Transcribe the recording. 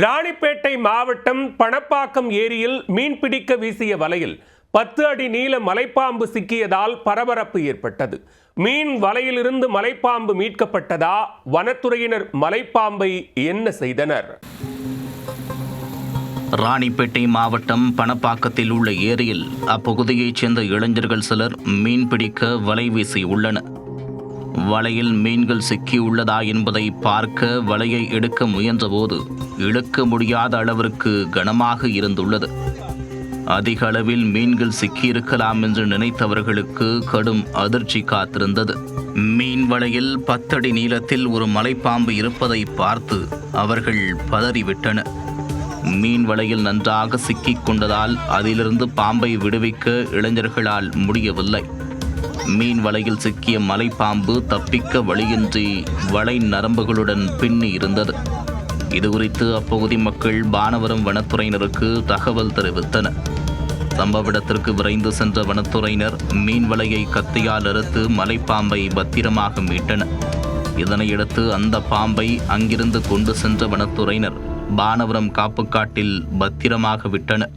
ராணிப்பேட்டை மாவட்டம் பணப்பாக்கம் ஏரியில் மீன்பிடிக்க வீசிய வலையில் 10 அடி நீள மலைப்பாம்பு சிக்கியதால் பரபரப்பு ஏற்பட்டது. மீன் வலையிலிருந்து மலைப்பாம்பு மீட்கப்பட்டதா? வனத்துறையினர் மலைப்பாம்பை என்ன செய்தனர்? ராணிப்பேட்டை மாவட்டம் பணப்பாக்கத்தில் உள்ள ஏரியில் அப்பகுதியைச் சேர்ந்த இளைஞர்கள் சிலர் மீன்பிடிக்க வலை வீசியுள்ளனர். வலையில் மீன்கள் சிக்கியுள்ளதா என்பதை பார்க்க வலையை எடுக்க முயன்றபோது இழுக்க முடியாத அளவிற்கு கனமாக இருந்துள்ளது. அதிக அளவில் மீன்கள் சிக்கியிருக்கலாம் என்று நினைத்தவர்களுக்கு கடும் அதிர்ச்சி காத்திருந்தது. மீன் வலையில் 10 அடி நீளத்தில் ஒரு மலைப்பாம்பு இருப்பதை பார்த்து அவர்கள் பதறிவிட்டனர். மீன் வலையில் நன்றாக சிக்கிக் கொண்டதால் அதிலிருந்து பாம்பை விடுவிக்க இளைஞர்களால் முடியவில்லை. மீன் வலையில் சிக்கிய மலைப்பாம்பு தப்பிக்க வழியின்றி வலை நரம்புகளுடன் பின்னி இருந்தது. இதுகுறித்து அப்பகுதி மக்கள் பானவரம் வனத்துறையினருக்கு தகவல் தெரிவித்தனர். சம்பவ இடத்திற்கு விரைந்து சென்ற வனத்துறையினர் மீன் வலையை கத்தியால் அறுத்து மலைப்பாம்பை பத்திரமாக மீட்டனர். இதனையடுத்து அந்த பாம்பை அங்கிருந்து கொண்டு சென்ற வனத்துறையினர் பானவரம் காப்புக்காட்டில் பத்திரமாக விட்டனர்.